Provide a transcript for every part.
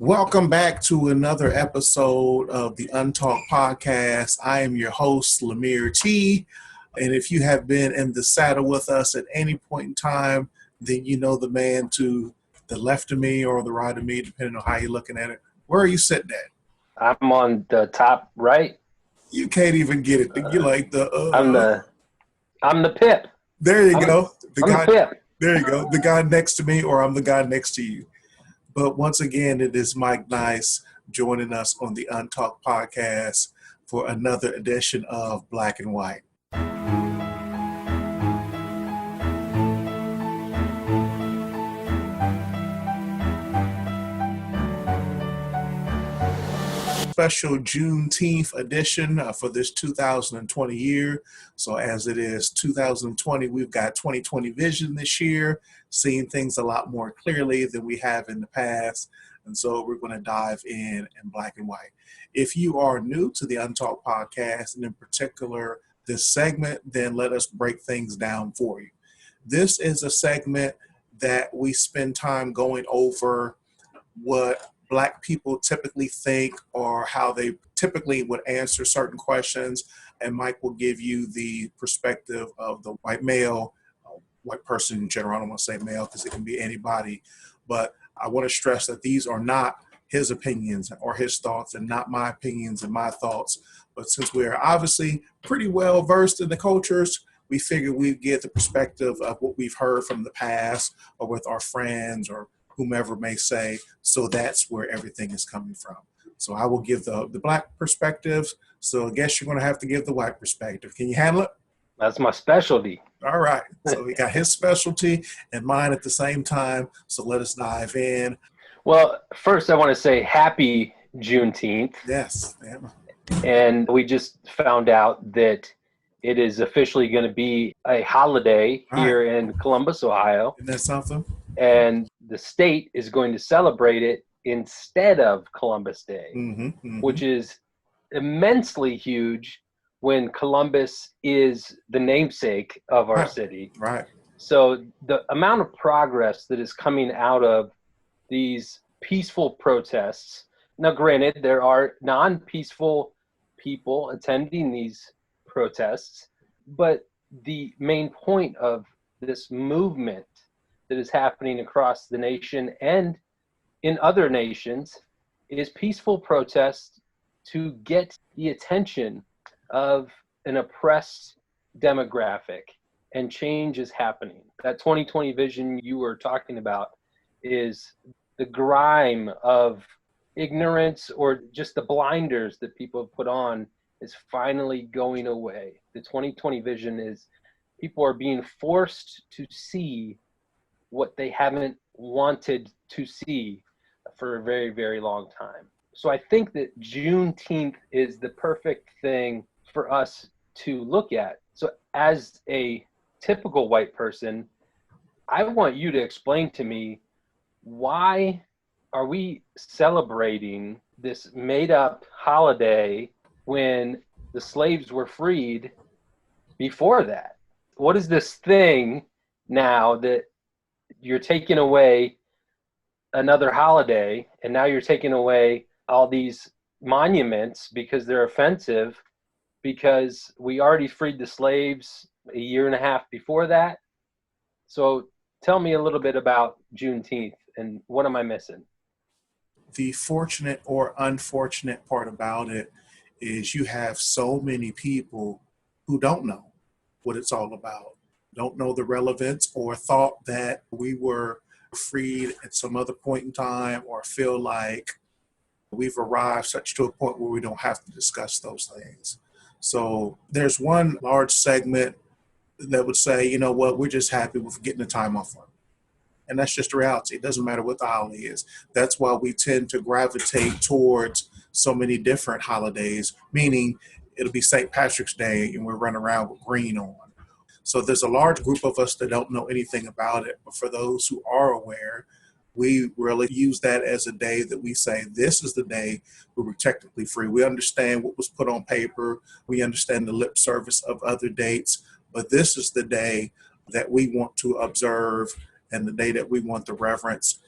Welcome back to another episode of the UnTalk Podcast. I am your host, Lemire T. And if you have been in the saddle with us at any point in time, then you know the man to the left of me or the right of me, depending on how you're looking at it. Where are you sitting at? I'm on the top right. You can't even get it. You're like I'm the pip. There you go. The pip. There you go. The guy next to me, or I'm the guy next to you. But once again, it is Mike Nice joining us on the UnTalk Podcast for another edition of Black and White. Special Juneteenth edition for this 2020 year. So as it is 2020, we've got 2020 vision this year, seeing things a lot more clearly than we have in the past. And so we're going to dive in black and white. If you are new to the UnTalk Podcast, and in particular this segment, then let us break things down for you. This is a segment that we spend time going over what Black people typically think or how they typically would answer certain questions. And Mike will give you the perspective of the white male, white person in general. I don't want to say male because it can be anybody. But I want to stress that these are not his opinions or his thoughts and not my opinions and my thoughts. But since we are obviously pretty well versed in the cultures, we figure we'd get the perspective of what we've heard from the past or with our friends or whomever may say, so that's where everything is coming from. So I will give the Black perspective. So I guess you're going to have to give the white perspective. Can you handle it? That's my specialty. All right. So we got his specialty and mine at the same time. So let us dive in. Well, first I want to say happy Juneteenth. Yes. Man. And we just found out that it is officially going to be a holiday here in Columbus, Ohio. Isn't that something? And the state is going to celebrate it instead of Columbus Day, which is immensely huge when Columbus is the namesake of our city. Right. So the amount of progress that is coming out of these peaceful protests. Now, granted, there are non-peaceful people attending these protests, but the main point of this movement that is happening across the nation and in other nations is peaceful protest to get the attention of an oppressed demographic, and change is happening. That 2020 vision you were talking about is the grime of ignorance or just the blinders that people have put on is finally going away. The 2020 vision is people are being forced to see what they haven't wanted to see for a very, very long time. So I think that Juneteenth is the perfect thing for us to look at. So as a typical white person, I want you to explain to me, why are we celebrating this made up holiday when the slaves were freed before that? What is this thing now that you're taking away another holiday, and now you're taking away all these monuments because they're offensive, because we already freed the slaves a year and a half before that? So tell me a little bit about Juneteenth and what am I missing? The fortunate or unfortunate part about it is you have so many people who don't know what it's all about, don't know the relevance, or thought that we were freed at some other point in time, or feel like we've arrived such to a point where we don't have to discuss those things. So there's one large segment that would say, you know what, we're just happy with getting the time off work. And that's just the reality. It doesn't matter what the holiday is. That's why we tend to gravitate towards so many different holidays, meaning it'll be St. Patrick's Day and we're running around with green on. So there's a large group of us that don't know anything about it. But for those who are aware, we really use that as a day that we say, this is the day we were technically free. We understand what was put on paper. We understand the lip service of other dates. But this is the day that we want to observe and the day that we want the reverence.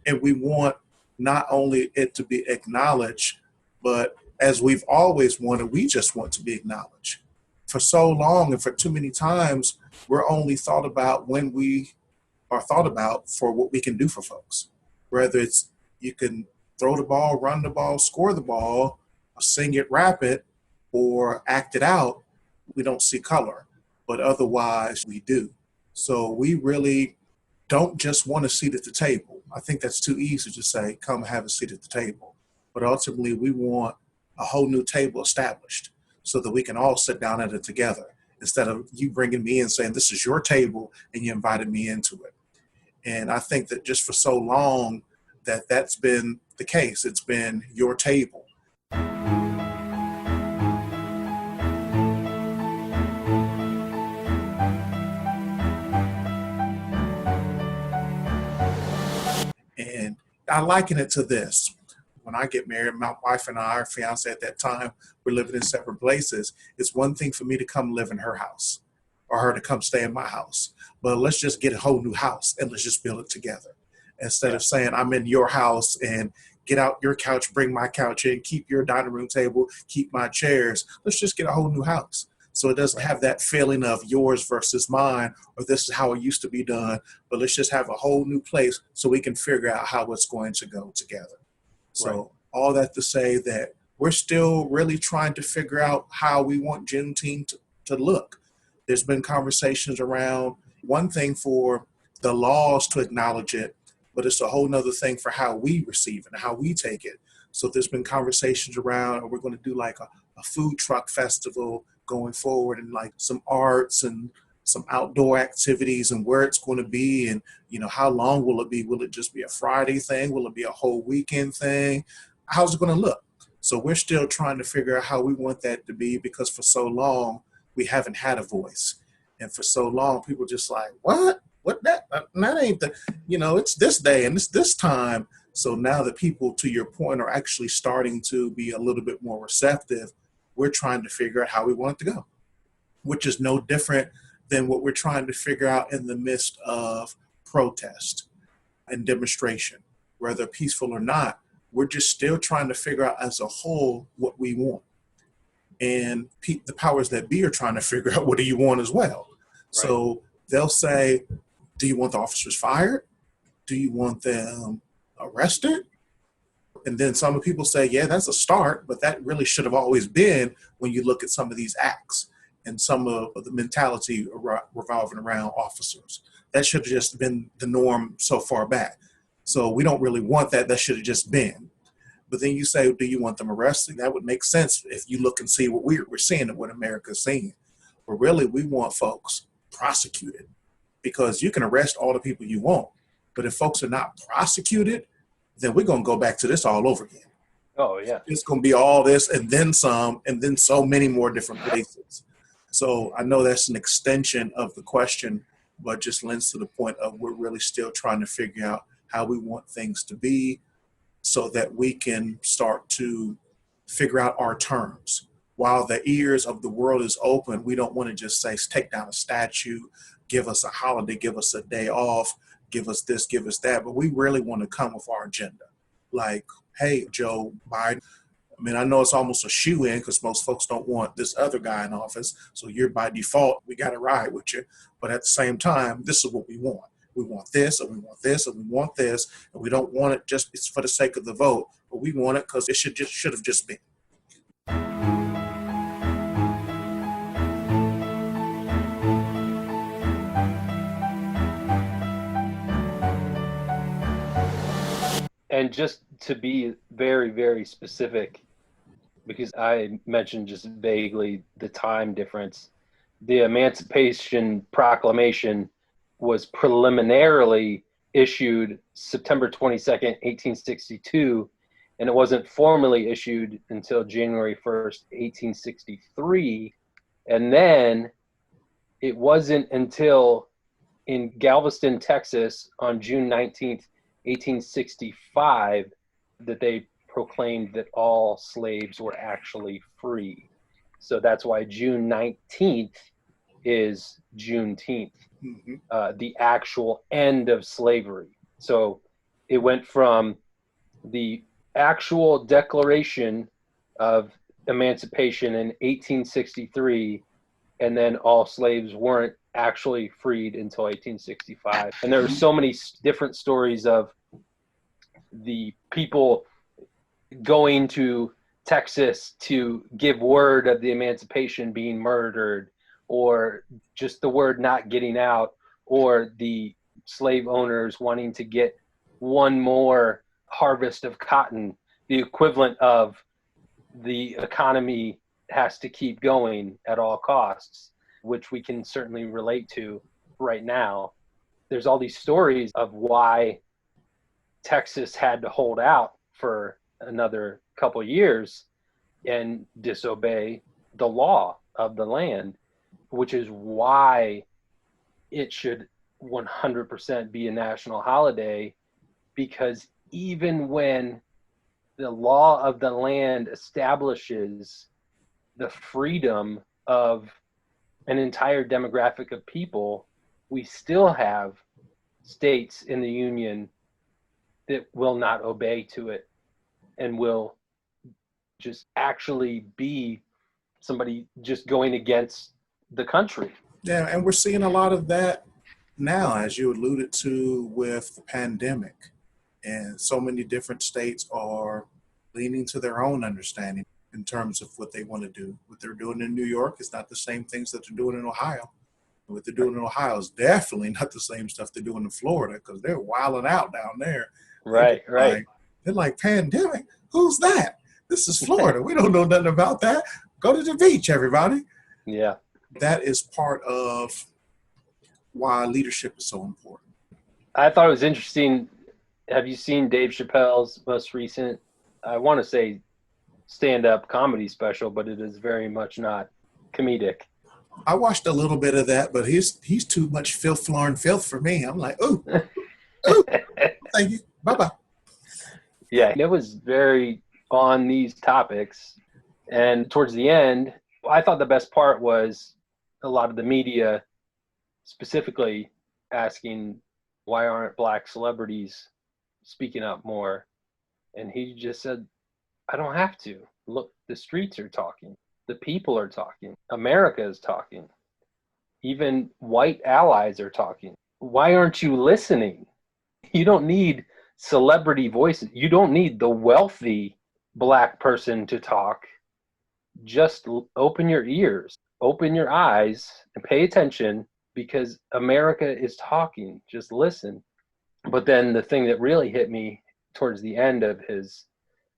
And we want not only it to be acknowledged, but as we've always wanted, we just want to be acknowledged. For so long and for too many times, we're only thought about when we are thought about for what we can do for folks. Whether it's you can throw the ball, run the ball, score the ball, sing it, rap it, or act it out, we don't see color. But otherwise, we do. So we really don't just want a seat at the table. I think that's too easy to say, come have a seat at the table. But ultimately, we want a whole new table established so that we can all sit down at it together instead of you bringing me in saying, this is your table and you invited me into it. And I think that just for so long that that's been the case. It's been your table. And I liken it to this. When I get married, my wife and I, our fiance at that time, we're living in separate places. It's one thing for me to come live in her house or her to come stay in my house. But let's just get a whole new house and let's just build it together. Instead of saying, I'm in your house and get out your couch, bring my couch in, keep your dining room table, keep my chairs. Let's just get a whole new house. So it doesn't have that feeling of yours versus mine, or this is how it used to be done, but let's just have a whole new place so we can figure out how it's going to go together. So all that to say that we're still really trying to figure out how we want Juneteenth to look. There's been conversations around one thing for the laws to acknowledge it, but it's a whole nother thing for how we receive it and how we take it. So there's been conversations around, or we're going to do like a food truck festival going forward, and like some arts and some outdoor activities and where it's going to be, and how long will it be? Will it just be a Friday thing? Will it be a whole weekend thing? How's it going to look? So we're still trying to figure out how we want that to be, because for so long we haven't had a voice, and for so long people just like, what that ain't the, it's this day and it's this time. So now that people, to your point, are actually starting to be a little bit more receptive, we're trying to figure out how we want it to go, which is no different than what we're trying to figure out in the midst of protest and demonstration. Whether peaceful or not, we're just still trying to figure out as a whole what we want. And the powers that be are trying to figure out, what do you want as well? Right. So they'll say, do you want the officers fired? Do you want them arrested? And then some people say, yeah, that's a start, but that really should have always been, when you look at some of these acts and some of the mentality revolving around officers. That should have just been the norm so far back. So we don't really want that. That should have just been. But then you say, do you want them arrested? That would make sense if you look and see what we're seeing and what America's seeing. But really, we want folks prosecuted, because you can arrest all the people you want. But if folks are not prosecuted, then we're going to go back to this all over again. Oh, yeah. It's going to be all this and then some, and then so many more different places. So I know that's an extension of the question, but just lends to the point of we're really still trying to figure out how we want things to be so that we can start to figure out our terms. While the ears of the world is open, we don't want to just say, take down a statue, give us a holiday, give us a day off, give us this, give us that. But we really want to come with our agenda. Like, hey, Joe Biden, I mean, I know it's almost a shoe-in because most folks don't want this other guy in office. So you're by default, we got to ride with you. But at the same time, this is what we want. We want this, and we want this, and we want this. And we don't want it just it's for the sake of the vote, but we want it because it should have just been. And just to be very, very specific, because I mentioned just vaguely the time difference, the Emancipation Proclamation was preliminarily issued September 22nd, 1862, and it wasn't formally issued until January 1st, 1863. And then it wasn't until in Galveston, Texas on June 19th, 1865, that they proclaimed that all slaves were actually free. So that's why June 19th is Juneteenth, the actual end of slavery. So it went from the actual Declaration of Emancipation in 1863, and then all slaves weren't actually freed until 1865. And there are so many different stories of the people going to Texas to give word of the emancipation being murdered, or just the word not getting out, or the slave owners wanting to get one more harvest of cotton, the equivalent of the economy has to keep going at all costs, which we can certainly relate to right now. There's all these stories of why Texas had to hold out for another couple years and disobey the law of the land, which is why it should 100% be a national holiday, because even when the law of the land establishes the freedom of an entire demographic of people, we still have states in the Union that will not obey to it and will just actually be somebody just going against the country. Yeah, and we're seeing a lot of that now, as you alluded to with the pandemic. And so many different states are leaning to their own understanding in terms of what they want to do. What they're doing in New York is not the same things that they're doing in Ohio. What they're doing in Ohio is definitely not the same stuff they're doing in Florida, because they're wilding out down there. Right. They're like, pandemic? Who's that? This is Florida. We don't know nothing about that. Go to the beach, everybody. Yeah. That is part of why leadership is so important. I thought it was interesting. Have you seen Dave Chappelle's most recent, I want to say, stand-up comedy special, but it is very much not comedic? I watched a little bit of that, but he's too much filth, floor, and filth for me. I'm like, ooh, thank you, bye-bye. Yeah, it was very on these topics. And towards the end, I thought the best part was a lot of the media specifically asking, why aren't Black celebrities speaking up more? And he just said, I don't have to. Look, the streets are talking. The people are talking. America is talking. Even white allies are talking. Why aren't you listening? You don't need celebrity voices. You don't need the wealthy Black person to talk. Just open your ears, open your eyes, and pay attention, because America is talking. Just listen. But then the thing that really hit me towards the end of his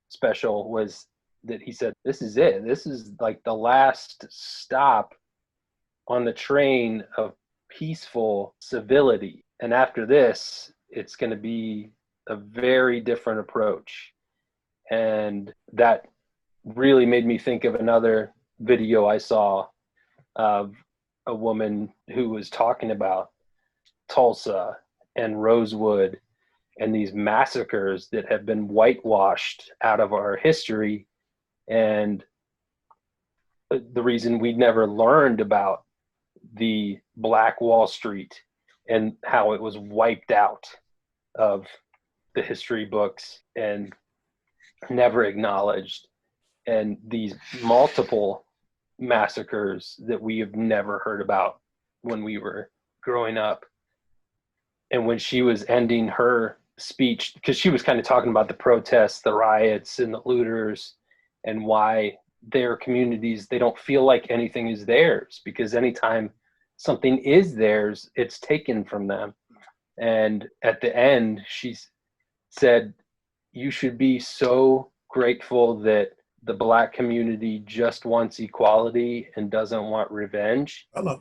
special was that he said, this is it. This is like the last stop on the train of peaceful civility. And after this, it's going to be a very different approach. And that really made me think of another video I saw of a woman who was talking about Tulsa and Rosewood and these massacres that have been whitewashed out of our history. And the reason we never learned about the Black Wall Street and how it was wiped out of the history books and never acknowledged, and these multiple massacres that we have never heard about when we were growing up. And when she was ending her speech, because she was kind of talking about the protests, the riots, and the looters, and why their communities, they don't feel like anything is theirs, because anytime something is theirs, it's taken from them. And at the end, she said, you should be so grateful that the Black community just wants equality and doesn't want revenge. Hello.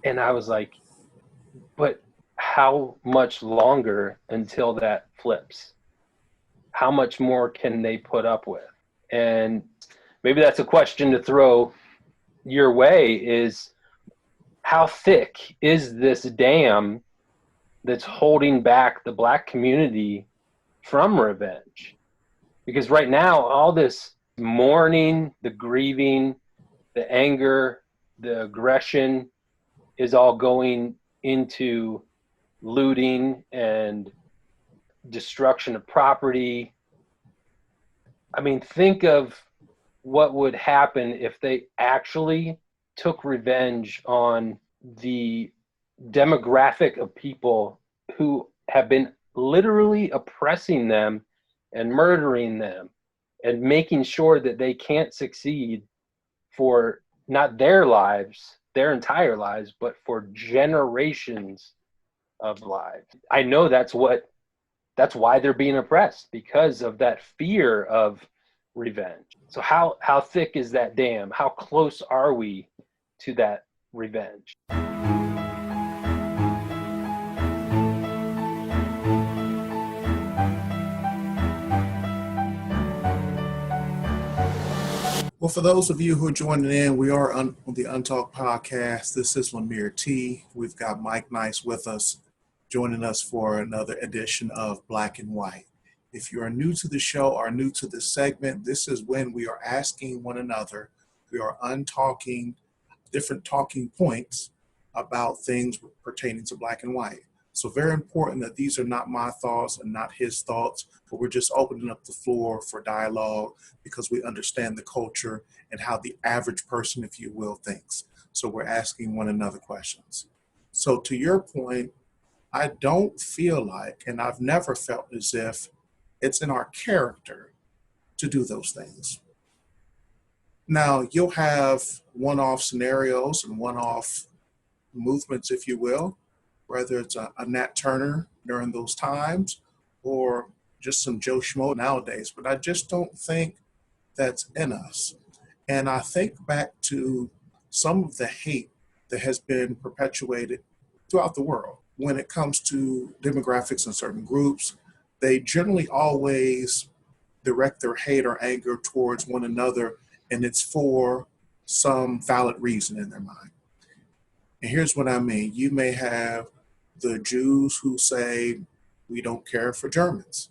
And I was like, but how much longer until that flips? How much more can they put up with? And maybe that's a question to throw your way, is how thick is this dam that's holding back the Black community from revenge? Because right now, all this mourning, the grieving, the anger, the aggression is all going into looting and destruction of property. I mean, think of what would happen if they actually took revenge on the demographic of people who have been literally oppressing them and murdering them and making sure that they can't succeed for not their lives, their entire lives, but for generations of lives. I know that's why they're being oppressed, because of that fear of revenge. So how thick is that dam? How close are we to that revenge? Well, for those of you who are joining in, we are on the UnTalk podcast. This is Lemire T. We've got Mike Nice with us, joining us for another edition of Black and White. If you are new to the show or new to this segment, this is when we are asking one another, we are untalking different talking points about things pertaining to black and white. So very important that these are not my thoughts and not his thoughts, but we're just opening up the floor for dialogue because we understand the culture and how the average person, if you will, thinks. So we're asking one another questions. So to your point, I don't feel like, and I've never felt as if it's in our character to do those things. Now, you'll have one-off scenarios and one-off movements, if you will, whether it's a Nat Turner during those times or just some Joe Schmo nowadays. But I just don't think that's in us. And I think back to some of the hate that has been perpetuated throughout the world when it comes to demographics in certain groups. They generally always direct their hate or anger towards one another, and it's for some valid reason in their mind. And here's what I mean. You may have the Jews who say, we don't care for Germans.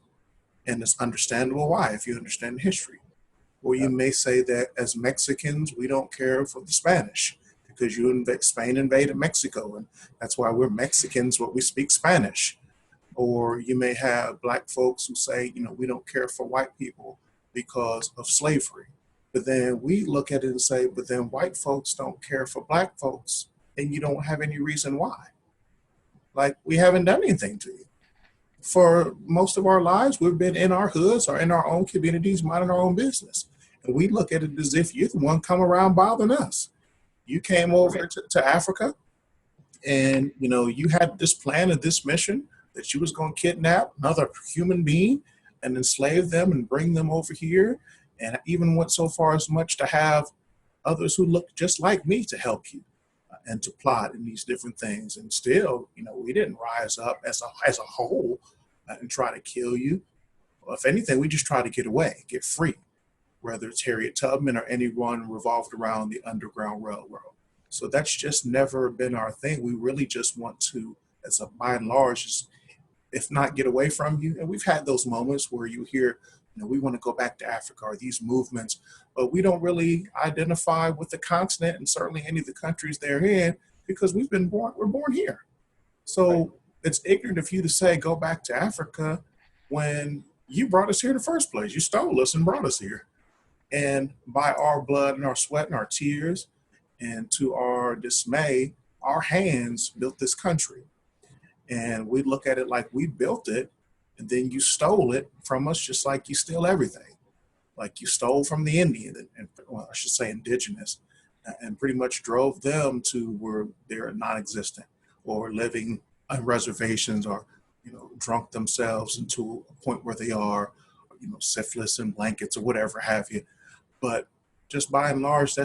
And it's understandable why, if you understand history. Or you may say that as Mexicans, we don't care for the Spanish because Spain invaded Mexico, and that's why we're Mexicans, but we speak Spanish. Or you may have black folks who say, we don't care for white people because of slavery. But then we look at it and say, but then white folks don't care for black folks, and you don't have any reason why. Like, we haven't done anything to you. For most of our lives, we've been in our hoods or in our own communities, minding our own business. And we look at it as if you're the one come around bothering us. You came over to Africa and, you had this plan and this mission that you was going to kidnap another human being and enslave them and bring them over here. And even went so far as much to have others who look just like me to help you and to plot in these different things. And still, we didn't rise up as a whole and try to kill you. If anything, we just try to get away, get free, whether it's Harriet Tubman or anyone revolved around the Underground Railroad. So that's just never been our thing. We really just want to, by and large, just, if not get away from you. And we've had those moments where you hear, we want to go back to Africa or these movements, but we don't really identify with the continent and certainly any of the countries they're in because we're born here. So it's ignorant of you to say, go back to Africa when you brought us here in the first place. You stole us and brought us here. And by our blood and our sweat and our tears, and to our dismay, our hands built this country. And we look at it like we built it, and then you stole it from us just like you steal everything. Like you stole from the Indian, and well, I should say indigenous, and pretty much drove them to where they're non-existent or living on reservations or, drunk themselves into a point where they are, syphilis and blankets or whatever have you. But just by and large,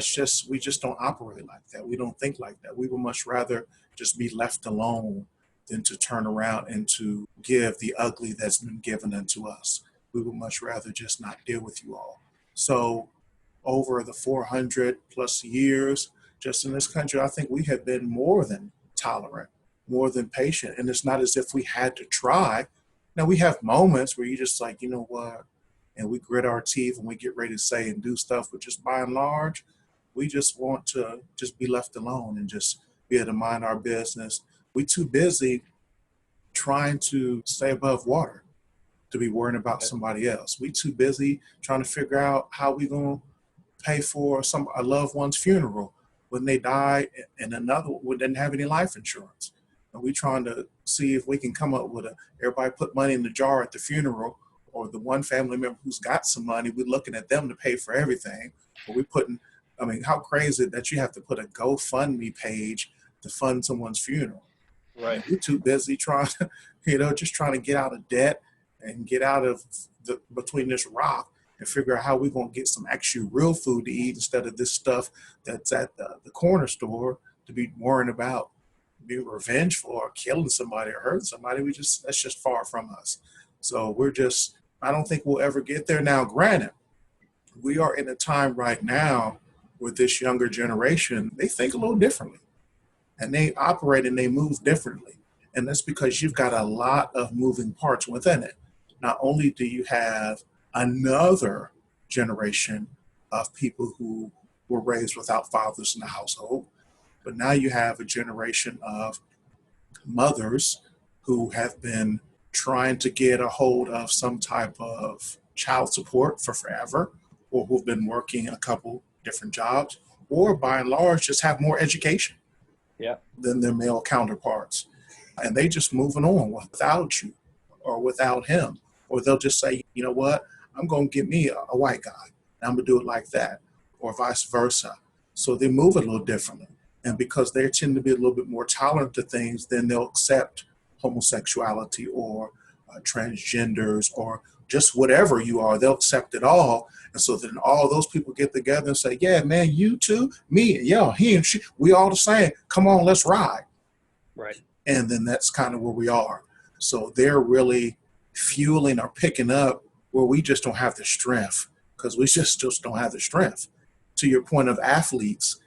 we just don't operate like that. We don't think like that. We would much rather just be left alone than to turn around and to give the ugly that's been given unto us. We would much rather just not deal with you all. So over the 400 plus years, just in this country, I think we have been more than tolerant, more than patient. And it's not as if we had to try. Now we have moments where you just like, you know what? And we grit our teeth and we get ready to say and do stuff, but just by and large, we just want to just be left alone and just be able to mind our business. We too busy trying to stay above water. to be worrying about somebody else. We too busy trying to figure out how we going to pay for a loved one's funeral when they die, and another one didn't have any life insurance. And we trying to see if we can come up with everybody put money in the jar at the funeral, or the one family member who's got some money, we're looking at them to pay for everything. But how crazy that you have to put a GoFundMe page to fund someone's funeral. Right. We're too busy trying to, just trying to get out of debt and get out of between this rock and figure out how we're going to get some actual real food to eat instead of this stuff that's at the corner store to be worrying about being revengeful or killing somebody or hurting somebody. That's just far from us. So I don't think we'll ever get there. Now, granted, we are in a time right now with this younger generation, they think a little differently and they operate and they move differently. And that's because you've got a lot of moving parts within it. Not only do you have another generation of people who were raised without fathers in the household, but now you have a generation of mothers who have been trying to get a hold of some type of child support for forever, or who've been working a couple different jobs, or by and large just have more education than their male counterparts. And they just moving on without you or without him. Or they'll just say, you know what, I'm going to get me a white guy. And I'm going to do it like that, or vice versa. So they move a little differently. And because they tend to be a little bit more tolerant to things, then they'll accept homosexuality or transgenders or just whatever you are, they'll accept it all. And so then all those people get together and say, yeah, man, you too, me, yeah, he and she, we all the same. Come on, let's ride. Right. And then that's kind of where we are. So they're really fueling or picking up where we just don't have the strength, because we just don't have the strength. To your point of athletes,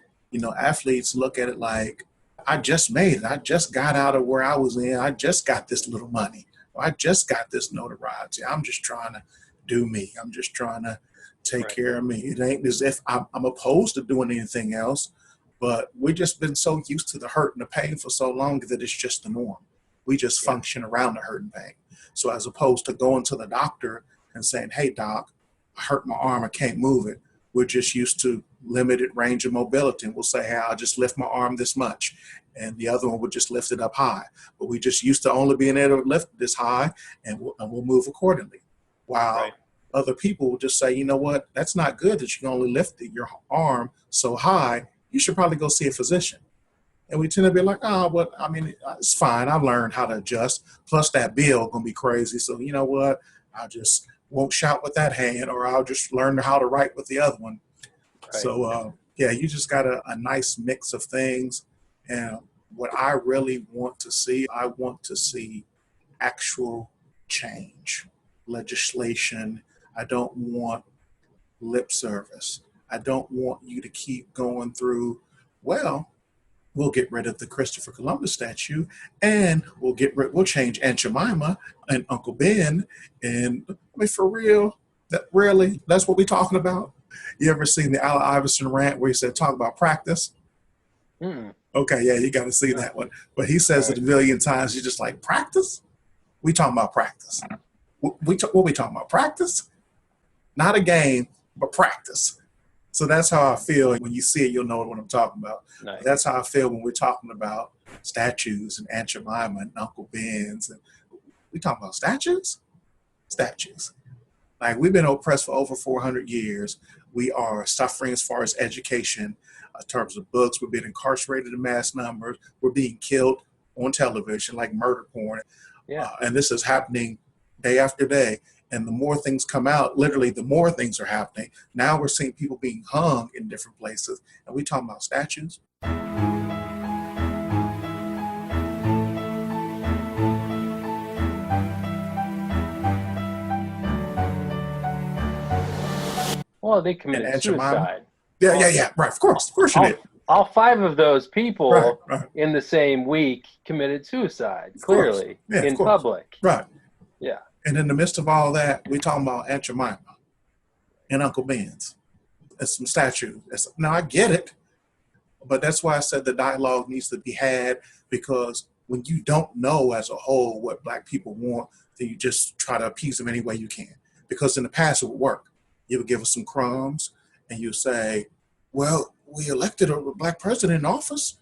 athletes look at it like, I just made it. I just got out of where I was in. I just got this little money. I just got this notoriety. I'm just trying to do me. I'm just trying to take care of me. It ain't as if I'm opposed to doing anything else, but we've just been so used to the hurt and the pain for so long that it's just the norm. We just function around the hurt and pain. So as opposed to going to the doctor and saying, hey, doc, I hurt my arm. I can't move it. We're just used to limited range of mobility. And we'll say, hey, I'll just lift my arm this much. And the other one would just lift it up high. But we just used to only being able to lift this high, and we'll move accordingly. While other people will just say, you know what, that's not good that you can only lift your arm so high. You should probably go see a physician. And we tend to be like, it's fine. I've learned how to adjust. Plus that bill going to be crazy. So you know what, I just won't shout with that hand, or I'll just learn how to write with the other one. Right. So you just got a nice mix of things. And what I really want to see, I want to see actual change, legislation. I don't want lip service. I don't want you to keep going through, we'll get rid of the Christopher Columbus statue, and we'll change Aunt Jemima and Uncle Ben. And for real, that's what we're talking about. You ever seen the Allen Iverson rant where he said, talk about practice? Okay, yeah, you got to see that one. But he says it a million times. You're just like, practice? We talking about practice. What we talking about? Practice? Not a game, but practice. So that's how I feel. When you see it, you'll know what I'm talking about. Nice. That's how I feel when we're talking about statues and Aunt Jemima and Uncle Ben's. And we talking about statues? Statues. Like, we've been oppressed for over 400 years. We are suffering as far as education. In terms of books, we're being incarcerated in mass numbers. We're being killed on television, like murder porn. And this is happening day after day. And the more things come out, literally, the more things are happening. Now we're seeing people being hung in different places. And we talking about statues. Well, they committed suicide. Yeah. Right. Of course you did. All 5 of those people in the same week committed suicide, clearly, in public. Right. Yeah. And in the midst of all that, we talking about Aunt Jemima and Uncle Ben's. It's some statues. Now, I get it, but that's why I said the dialogue needs to be had, because when you don't know as a whole what Black people want, then you just try to appease them any way you can. Because in the past, it would work. You would give us some crumbs and you say, well, we elected a black president in office,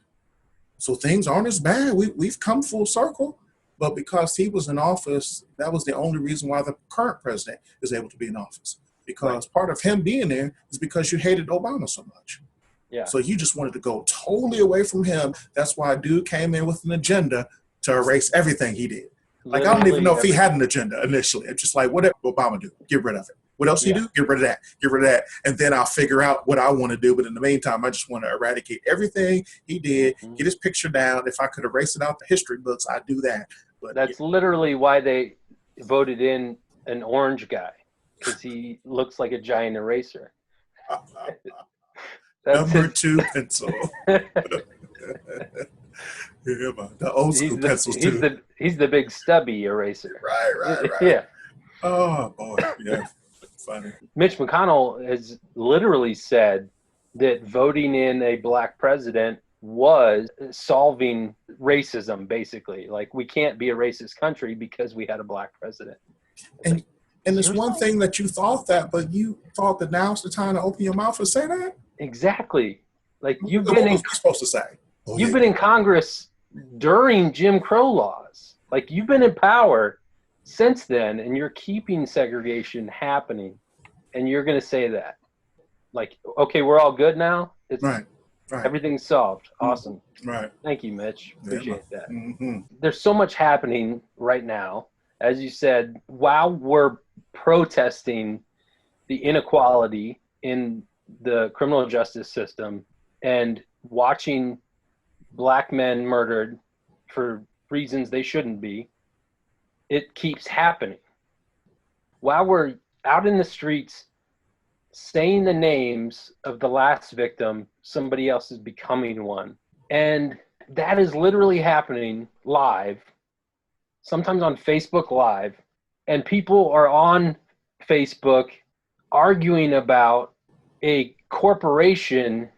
so things aren't as bad. We've come full circle. But because he was in office, that was the only reason why the current president is able to be in office. Because part of him being there is because you hated Obama so much. Yeah. So you just wanted to go totally away from him. That's why dude came in with an agenda to erase everything he did. Like, I don't even know if he had an agenda initially. It's just like, what did Obama do? Get rid of it. What else he do? Get rid of that. Get rid of that. And then I'll figure out what I want to do. But in the meantime, I just want to eradicate everything he did, get his picture down. If I could erase it out the history books, I'd do that. But that's literally why they voted in an orange guy, because he looks like a giant eraser. Number 2 pencil. Yeah, the old school pencils too. He's the big stubby eraser. Right. Yeah. Oh boy, yeah, funny. Mitch McConnell has literally said that voting in a black president was solving racism, basically. Like, we can't be a racist country because we had a black president. And there's one thing that you thought that, but you thought that now's the time to open your mouth and say that? Exactly. Like, what was you supposed to say? You've been in Congress during Jim Crow laws. Like, you've been in power since then, and you're keeping segregation happening, and you're going to say that. Like, okay, we're all good now? It's right. Everything's solved. Awesome. Right. Thank you, Mitch. Appreciate that. Mm-hmm. There's so much happening right now. As you said, while we're protesting the inequality in the criminal justice system and watching black men murdered for reasons they shouldn't be, it keeps happening. While we're out in the streets saying the names of the last victim, somebody else is becoming one. And that is literally happening live, sometimes on Facebook Live. And people are on Facebook arguing about a corporation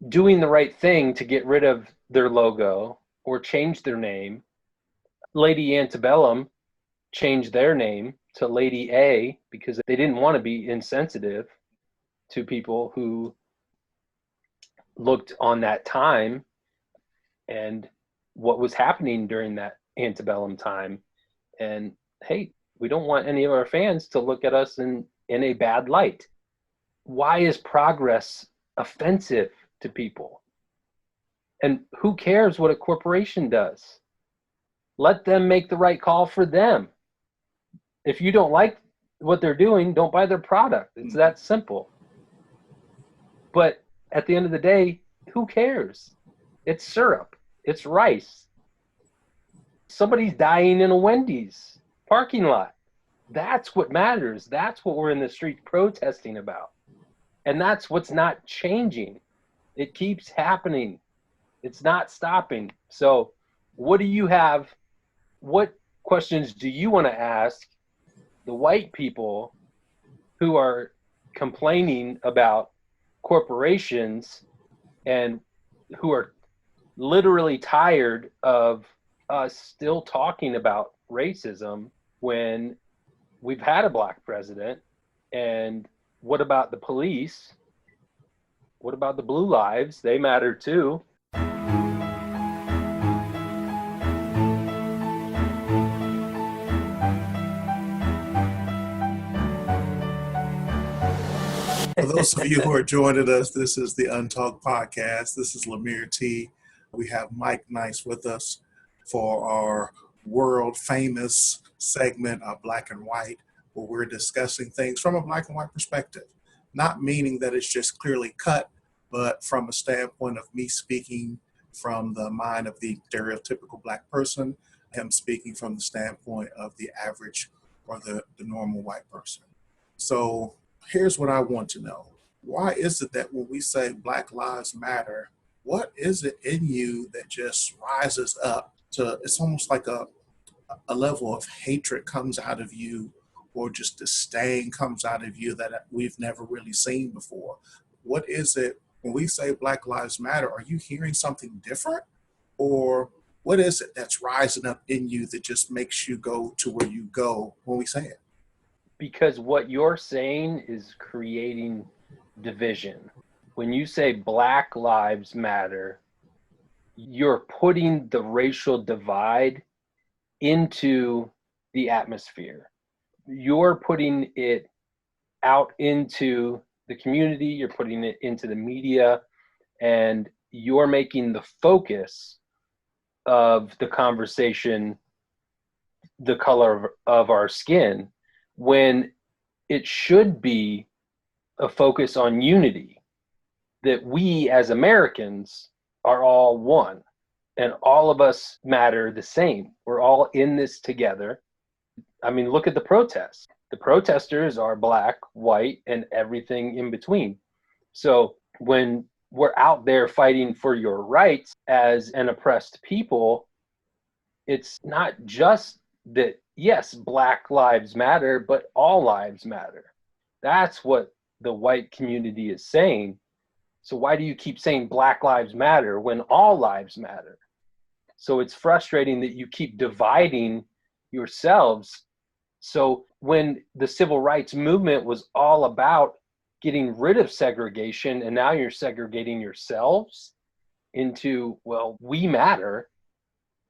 doing the right thing to get rid of their logo or change their name. Lady Antebellum changed their name to Lady A because they didn't want to be insensitive to people who looked on that time and what was happening during that antebellum time. And hey, we don't want any of our fans to look at us in a bad light. Why is progress offensive to people? And who cares what a corporation does? Let them make the right call for them. If you don't like what they're doing, don't buy their product. It's that simple. But at the end of the day, who cares? It's syrup. It's rice. Somebody's dying in a Wendy's parking lot. That's what matters. That's what we're in the street protesting about. And that's what's not changing. It keeps happening. It's not stopping. So what do you have? What questions do you want to ask the white people who are complaining about corporations and who are literally tired of us still talking about racism when we've had a black president? And what about the police? What about the blue lives? They matter too. For those of you who are joining us, this is the UnTalk Podcast. This is Lemire T. We have Mike Nice with us for our world famous segment of Black and White, where we're discussing things from a black and white perspective. Not meaning that it's just clearly cut, but from a standpoint of me speaking from the mind of the stereotypical black person, him speaking from the standpoint of the average or the normal white person. So here's what I want to know. Why is it that when we say Black Lives Matter, what is it in you that just rises up to, it's almost like a level of hatred comes out of you, or just disdain comes out of you that we've never really seen before? What is it when we say Black Lives Matter? Are you hearing something different? Or What is it that's rising up in you that just makes you go to where you go when we say it? Because what you're saying is creating division. When you say Black Lives Matter, you're putting the racial divide into the atmosphere. You're putting it out into the community, you're putting it into the media, and you're making the focus of the conversation the color of our skin, when it should be a focus on unity, that we as Americans are all one and all of us matter the same. We're all in this together. I mean, look at the protests. The protesters are Black, white, and everything in between. So when we're out there fighting for your rights as an oppressed people, it's not just that, yes, Black lives matter, but all lives matter. That's what the white community is saying. So why do you keep saying Black lives matter when all lives matter? So it's frustrating that you keep dividing yourselves. So when the civil rights movement was all about getting rid of segregation, and now you're segregating yourselves into, well, we matter.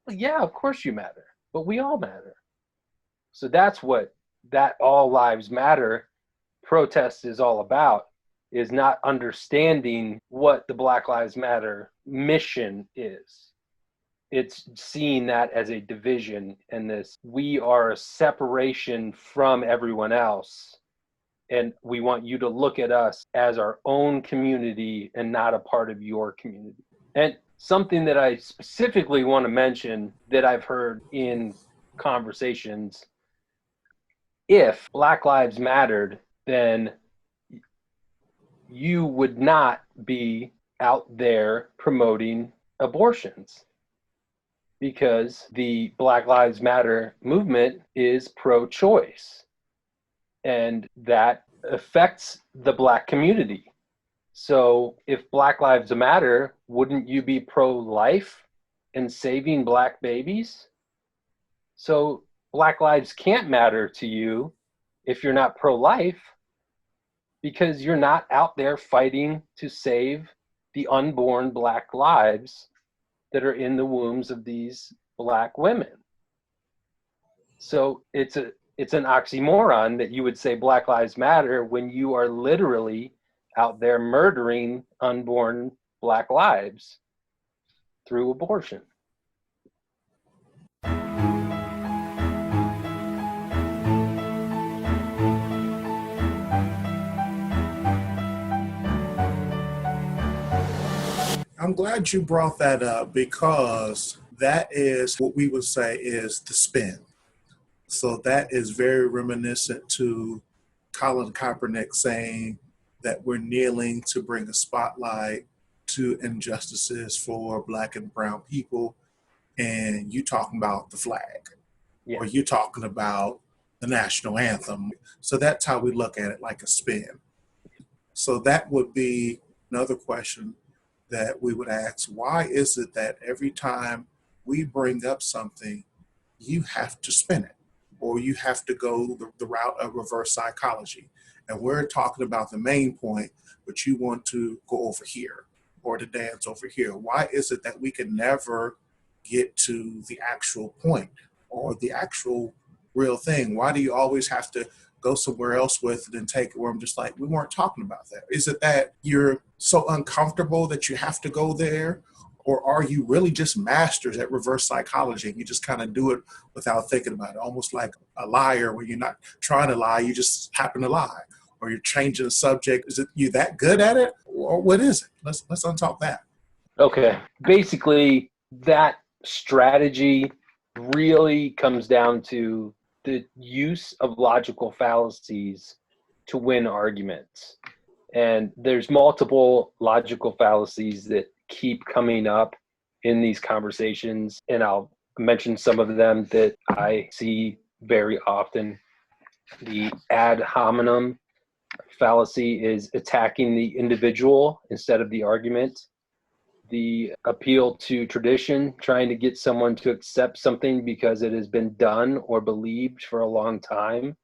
Well, yeah, of course you matter, but we all matter. So that's what that all lives matter protest is all about, is not understanding what the Black Lives Matter mission is. It's seeing that as a division, and this, we are a separation from everyone else. And we want you to look at us as our own community and not a part of your community. And something that I specifically want to mention that I've heard in conversations, if Black Lives mattered, then you would not be out there promoting abortions, because the Black Lives Matter movement is pro-choice, and that affects the Black community. So if Black Lives Matter, wouldn't you be pro-life and saving Black babies? So Black lives can't matter to you if you're not pro-life, because you're not out there fighting to save the unborn Black lives that are in the wombs of these Black women. So it's an oxymoron that you would say Black Lives Matter when you are literally out there murdering unborn Black lives through abortion. I'm glad you brought that up, because that is what we would say is the spin. So that is very reminiscent to Colin Kaepernick saying that we're kneeling to bring a spotlight to injustices for Black and brown people. And you talking about the flag, Yeah. or you talking about the national anthem. So that's how we look at it, like a spin. So that would be another question that we would ask. Why is it that every time we bring up something, you have to spin it, or you have to go the route of reverse psychology? And we're talking about the main point, but you want to go over here or to dance over here. Why is it that we can never get to the actual point or the actual real thing? Why do you always have to go somewhere else with it and take it where I'm just like, we weren't talking about that? Is it that you're so uncomfortable that you have to go there? Or are you really just masters at reverse psychology and you just kind of do it without thinking about it? Almost like a liar where you're not trying to lie, you just happen to lie. Or you're changing the subject. Is it you that good at it? Or what is it? Let's untalk that. Okay. Basically, that strategy really comes down to the use of logical fallacies to win arguments. And there's multiple logical fallacies that keep coming up in these conversations, and I'll mention some of them that I see very often. The ad hominem fallacy is attacking the individual instead of the argument. the appeal to tradition, trying to get someone to accept something because it has been done or believed for a long time,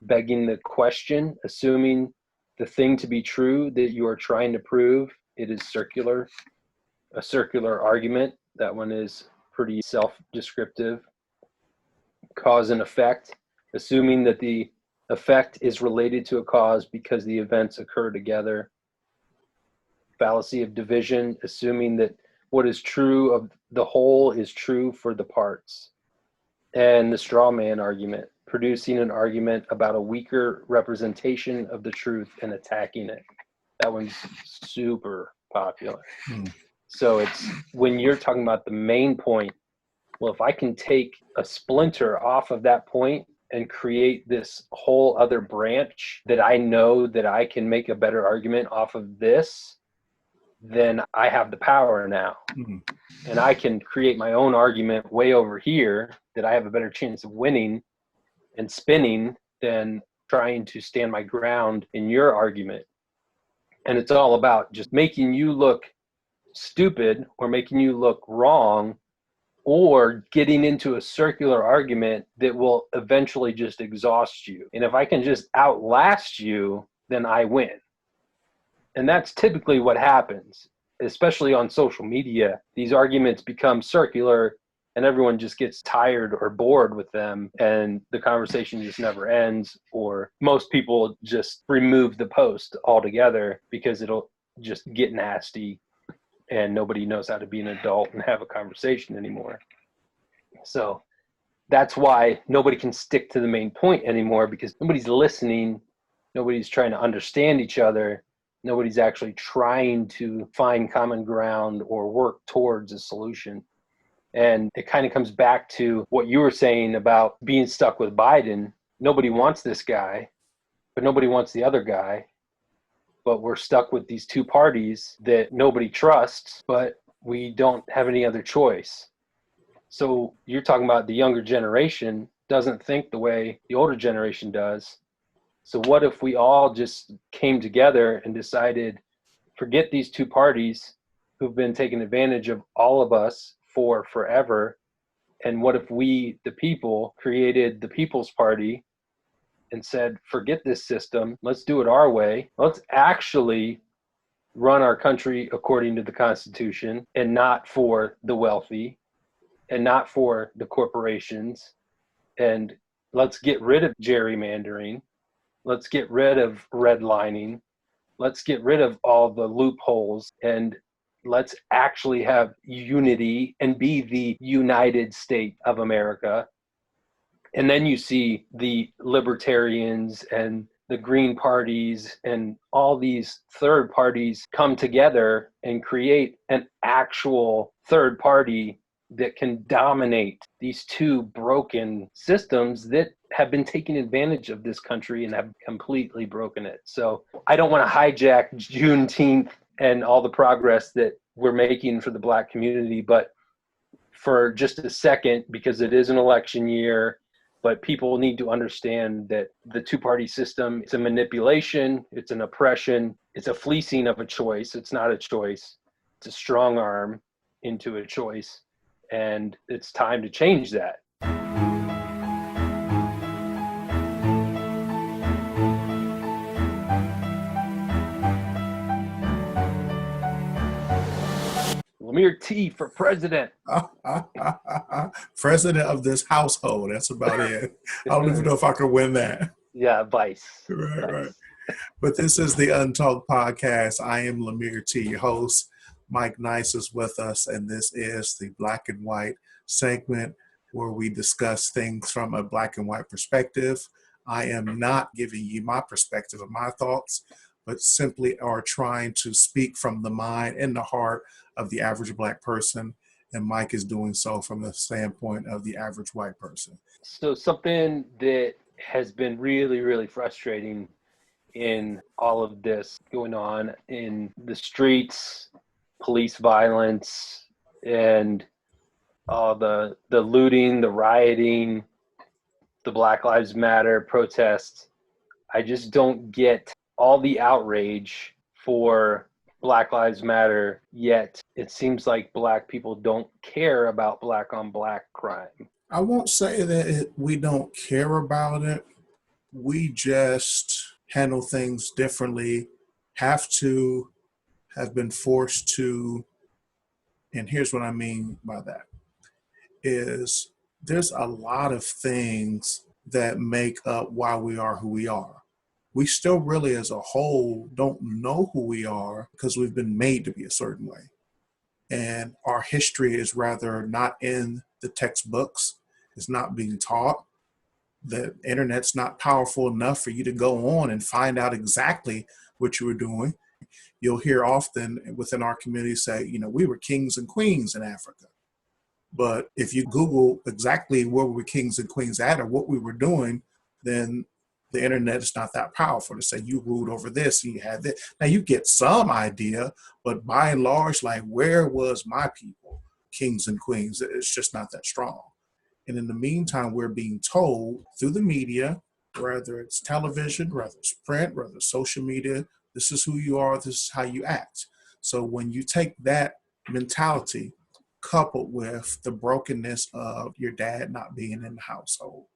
begging the question, assuming the thing to be true that you are trying to prove. It is circular, a circular argument. That one is pretty self-descriptive. Cause and effect, assuming that the effect is related to a cause because the events occur together. Fallacy of division, assuming that what is true of the whole is true for the parts. And the straw man argument, producing an argument about a weaker representation of the truth and attacking it. That one's super popular. So it's when you're talking about the main point, well, if I can take a splinter off of that point and create this whole other branch that I know that I can make a better argument off of this, then I have the power now. And I can create my own argument way over here that I have a better chance of winning and spinning than trying to stand my ground in your argument. And it's all about just making you look stupid or making you look wrong, or getting into a circular argument that will eventually just exhaust you. And if I can just outlast you, then I win. And that's typically what happens, especially on social media. These arguments become circular and everyone just gets tired or bored with them, and the conversation just never ends, or most people just remove the post altogether because it'll just get nasty and nobody knows how to be an adult and have a conversation anymore. So that's why nobody can stick to the main point anymore, because nobody's listening, nobody's trying to understand each other, nobody's actually trying to find common ground or work towards a solution. And it kind of comes back to what you were saying about being stuck with Biden. Nobody wants this guy, but nobody wants the other guy. But we're stuck with these two parties that nobody trusts, but we don't have any other choice. So you're talking about the younger generation doesn't think the way the older generation does. So what if we all just came together and decided, forget these two parties who've been taking advantage of all of us for forever, and what if we, the people, created the People's Party and said, forget this system, let's do it our way. Let's actually run our country according to the Constitution, and not for the wealthy and not for the corporations. And let's get rid of gerrymandering. Let's get rid of redlining. Let's get rid of all the loopholes, and let's actually have unity and be the United States of America. And then you see the libertarians and the green parties and all these third parties come together and create an actual third party that can dominate these two broken systems that have been taking advantage of this country and have completely broken it. So I don't want to hijack Juneteenth and all the progress that we're making for the Black community, but for just a second, because it is an election year, but people need to understand that the two-party system is a manipulation, it's an oppression, it's a fleecing of a choice. It's not a choice. It's a strong arm into a choice. And it's time to change that. Lemire T for president. President of this household. That's about it. I don't even know if I could win that. Yeah, vice. Right. But this is the UnTalk podcast. I am Lemire T, your host. Mike Nice is with us, and this is the Black and White segment where we discuss things from a black and white perspective. I am not giving you my perspective or my thoughts, but simply are trying to speak from the mind and the heart of the average Black person, and Mike is doing so from the standpoint of the average white person. So something that has been really, really frustrating in all of this going on in the streets, police violence, and all the looting, the rioting, the Black Lives Matter protests. I just don't get all the outrage for Black Lives Matter, yet it seems like Black people don't care about Black on Black crime. I won't say that we don't care about it. We just handle things differently, have been forced to, and here's what I mean by that, is there's a lot of things that make up why we are who we are. We still really as a whole don't know who we are because we've been made to be a certain way. And our history is rather not in the textbooks. It's not being taught. The internet's not powerful enough for you to go on and find out exactly what you were doing. You'll hear often within our community say, we were kings and queens in Africa. But if you Google exactly where we were kings and queens at or what we were doing, then the internet is not that powerful to say you ruled over this and you had this. Now you get some idea, but by and large, like, where was my people, kings and queens? It's just not that strong. And in the meantime, we're being told through the media, whether it's television, whether it's print, whether it's social media, this is who you are, this is how you act. So when you take that mentality coupled with the brokenness of your dad not being in the household,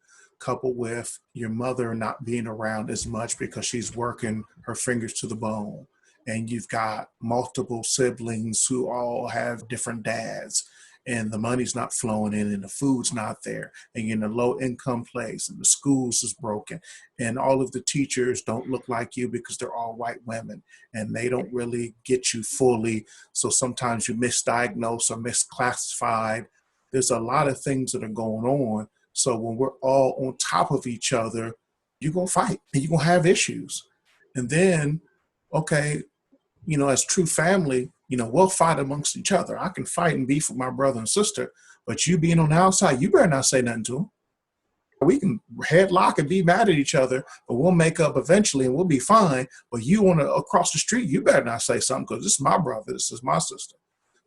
coupled with your mother not being around as much because she's working her fingers to the bone, and you've got multiple siblings who all have different dads, and the money's not flowing in and the food's not there, and you're in a low income place and the schools is broken, and all of the teachers don't look like you because they're all white women and they don't really get you fully. So sometimes you misdiagnose or misclassified. There's a lot of things that are going on. So when we're all on top of each other, you're going to fight and you're going to have issues. And then, okay, as true family, we'll fight amongst each other. I can fight and beef with my brother and sister, but you being on the outside, you better not say nothing to them. We can headlock and be mad at each other, but we'll make up eventually and we'll be fine. But you want to across the street, you better not say something because this is my brother, this is my sister.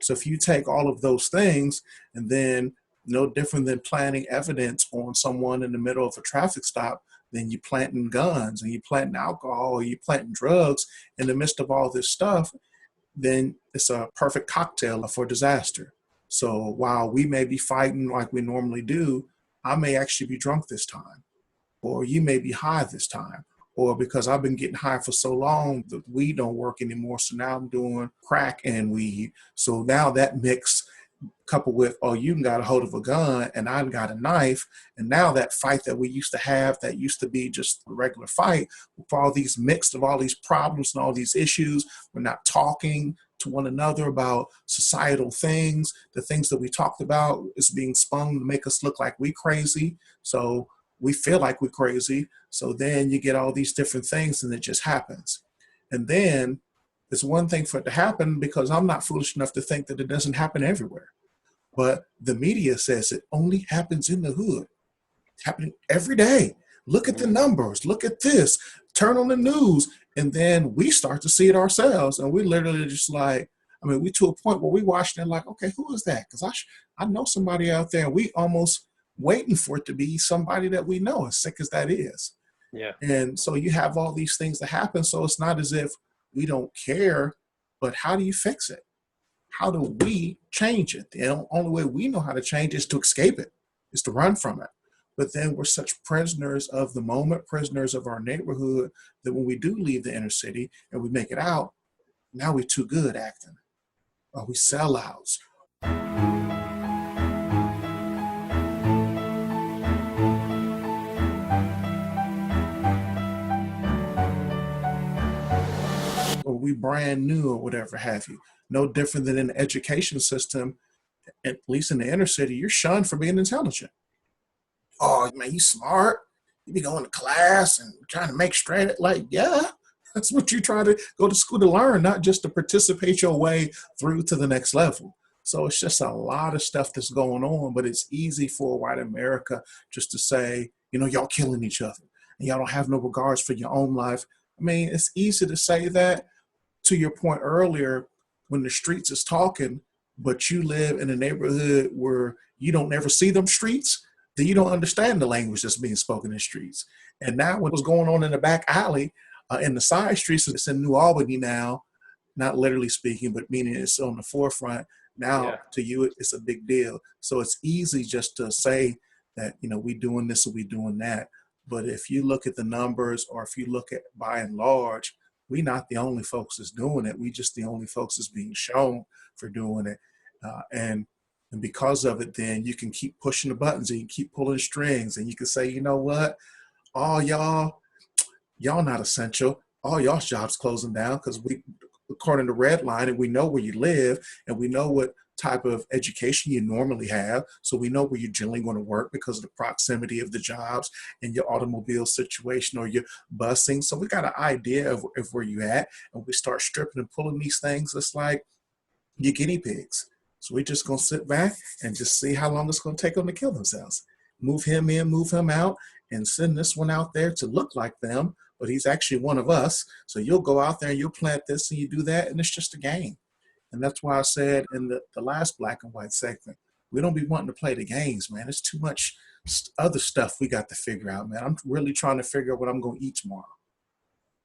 So if you take all of those things and then no different than planting evidence on someone in the middle of a traffic stop, then you planting guns and you planting alcohol or you planting drugs in the midst of all this stuff, then it's a perfect cocktail for disaster. So while we may be fighting like we normally do, I may actually be drunk this time, or you may be high this time, or because I've been getting high for so long, the weed don't work anymore. So now I'm doing crack and weed. So now that mix coupled with, you got a hold of a gun and I got a knife. And now that fight that we used to have, that used to be just a regular fight, for all these mixed of all these problems and all these issues, we're not talking to one another about societal things. The things that we talked about is being spun to make us look like we crazy. So we feel like we're crazy. So then you get all these different things and it just happens. And then it's one thing for it to happen because I'm not foolish enough to think that it doesn't happen everywhere. But the media says it only happens in the hood. It's happening every day. Look at the numbers. Look at this. Turn on the news. And then we start to see it ourselves. And we literally just like, we to a point where we watch it like, okay, who is that? Because I know somebody out there. And we almost waiting for it to be somebody that we know, as sick as that is. Yeah. And so you have all these things that happen. So it's not as if we don't care, but how do you fix it? How do we change it? The only way we know how to change is to escape it, is to run from it. But then we're such prisoners of the moment, prisoners of our neighborhood, that when we do leave the inner city and we make it out, now we're too good acting. Or we sellouts. Or we brand new or whatever have you. No different than in the education system, at least in the inner city, you're shunned for being intelligent. Oh, man, you smart. You be going to class and trying to make straight. Like, yeah, that's what you try to go to school to learn, not just to participate your way through to the next level. So it's just a lot of stuff that's going on, but it's easy for white America just to say, y'all killing each other and y'all don't have no regards for your own life. It's easy to say that. To your point earlier, when the streets is talking, but you live in a neighborhood where you don't ever see them streets, then you don't understand the language that's being spoken in the streets. And now what's going on in the back alley, in the side streets, it's in New Albany now, not literally speaking, but meaning it's on the forefront. Now Yeah. to you, it's a big deal. So it's easy just to say that, we doing this or we doing that. But if you look at the numbers, or if you look at by and large, we not the only folks that's doing it. We just the only folks that's being shown for doing it. And because of it, then you can keep pushing the buttons and you keep pulling strings, and you can say, you know what, all y'all not essential. All y'all's jobs closing down because we, according to Redline, and we know where you live, and we know what type of education you normally have. So we know where you're generally going to work because of the proximity of the jobs and your automobile situation or your busing. So we got an idea of where you at, and we start stripping and pulling these things. It's like your guinea pigs. So we're just going to sit back and just see how long it's going to take them to kill themselves. Move him in, move him out, and send this one out there to look like them, but he's actually one of us. So you'll go out there and you'll plant this and you do that, and it's just a game. And that's why I said in the last Black and White segment, we don't be wanting to play the games, man. It's too much other stuff we got to figure out, man. I'm really trying to figure out what I'm going to eat tomorrow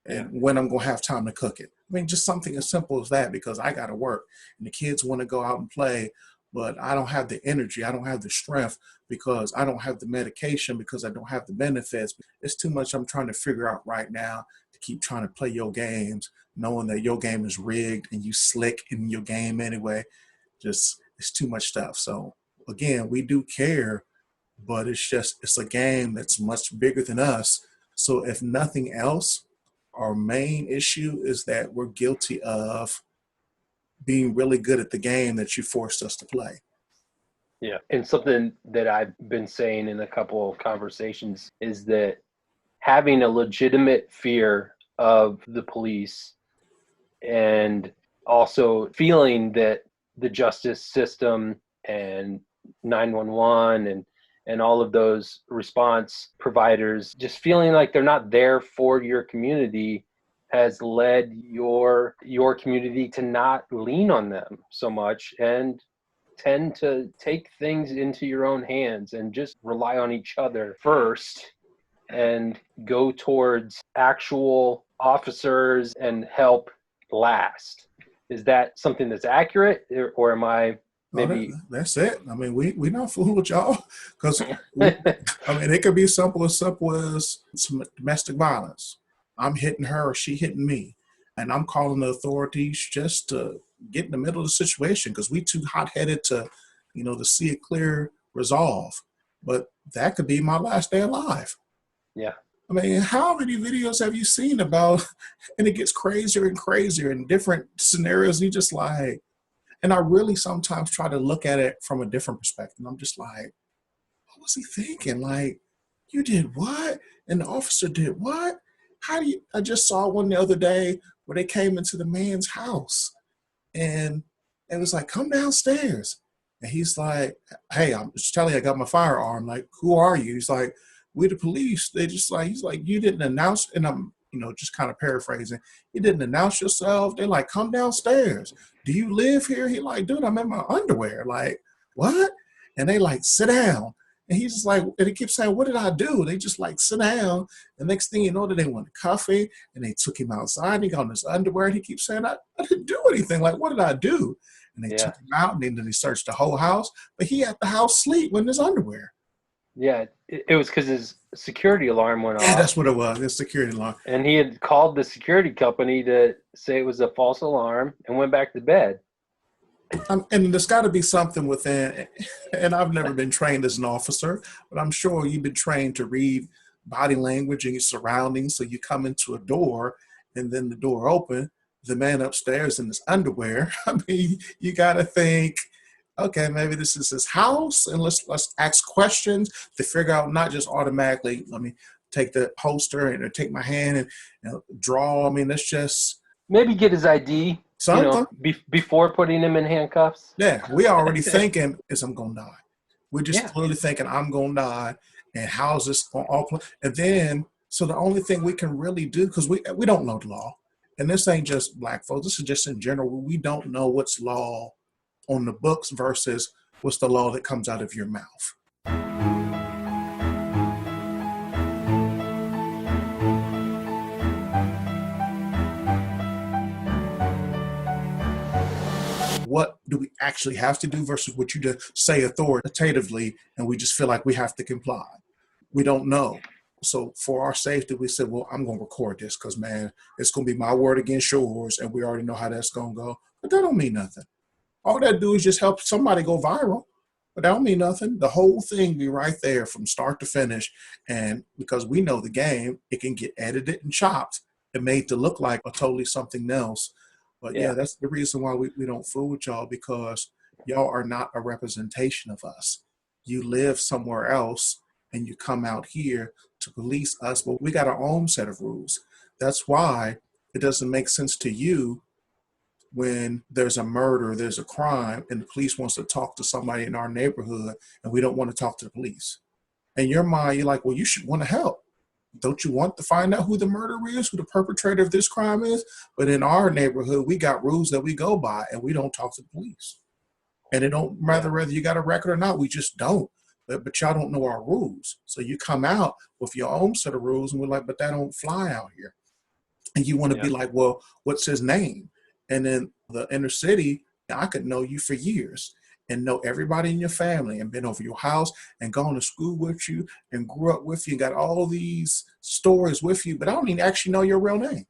and when I'm going to have time to cook it. I mean, just something as simple as that, because I got to work and the kids want to go out and play, but I don't have the energy. I don't have the strength because I don't have the medication, because I don't have the benefits. It's too much I'm trying to figure out right now to keep trying to play your games, knowing that your game is rigged and you slick in your game anyway. Just, it's too much stuff. So again, we do care, but it's a game that's much bigger than us. So if nothing else, our main issue is that we're guilty of being really good at the game that you forced us to play. Yeah. And something that I've been saying in a couple of conversations is that having a legitimate fear of the police, and also feeling that the justice system and 911 and all of those response providers, just feeling like they're not there for your community, has led your community to not lean on them so much and tend to take things into your own hands and just rely on each other first and go towards actual officers and help last. Is that something that's accurate, or am I maybe? That's it. I mean, we not fooling with y'all, because I mean, it could be simple as some domestic violence. I'm hitting her or she hitting me, and I'm calling the authorities just to get in the middle of the situation because we too hot-headed to, to see a clear resolve. But that could be my last day alive. Yeah. I mean, how many videos have you seen about, and it gets crazier and crazier in different scenarios. You just like, and I really sometimes try to look at it from a different perspective. I'm just like, what was he thinking? Like, you did what? And the officer did what? I just saw one the other day where they came into the man's house and it was like, come downstairs. And he's like, hey, I'm just telling you, I got my firearm. Like, who are you? He's like, we the police. They just like, he's like, you didn't announce, and I'm, just kind of paraphrasing. You didn't announce yourself. They're like, come downstairs. Do you live here? He like, dude, I'm in my underwear. Like, what? And they like, sit down. And he's just like, and he keeps saying, what did I do? They just like, sit down. The next thing you know, they wanted coffee, and they took him outside. He got in his underwear, and he keeps saying, I didn't do anything. Like, what did I do? And they took him out, and then they searched the whole house. But he at the house sleep in his underwear. Yeah, it was because his security alarm went off. Yeah, that's what it was, his security alarm. And he had called the security company to say it was a false alarm and went back to bed. And there's got to be something within, and I've never been trained as an officer, but I'm sure you've been trained to read body language and your surroundings. So you come into a door, and then the door open, the man upstairs in his underwear. I mean, you got to think, okay, maybe this is his house, and let's ask questions to figure out, not just automatically, let me take the holster and take my hand and draw. I mean, that's just maybe get his ID. Something. Before putting him in handcuffs. Yeah, we already thinking is I'm gonna die. We're just clearly thinking I'm gonna die, and how's this going to all play? And then, so the only thing we can really do, because we don't know the law, and this ain't just black folks. This is just in general. We don't know what's law on the books versus what's the law that comes out of your mouth. what do we actually have to do versus what you just say authoritatively, and we just feel like we have to comply. We don't know. So for our safety, we said, well, I'm going to record this because, man, it's going to be my word against yours, and we already know how that's going to go. But that don't mean nothing. All that do is just help somebody go viral. But that don't mean nothing. The whole thing be right there from start to finish. And because we know the game, it can get edited and chopped and made to look like a totally something else. But yeah, that's the reason why we don't fool with y'all, because y'all are not a representation of us. You live somewhere else and you come out here to police us, but we got our own set of rules. That's why it doesn't make sense to you when there's a murder, there's a crime, and the police wants to talk to somebody in our neighborhood, and we don't want to talk to the police. In your mind, you're like, well, you should want to help. Don't you want to find out who the murderer is, who the perpetrator of this crime is? But in our neighborhood, we got rules that we go by, and we don't talk to the police. And it don't matter whether you got a record or not, we just don't. But y'all don't know our rules. So you come out with your own set of rules, and we're like, but that don't fly out here. And you want to be like, well, what's his name? And then the inner city, I could know you for years and know everybody in your family and been over your house and gone to school with you and grew up with you and got all these stories with you, but I don't even actually know your real name.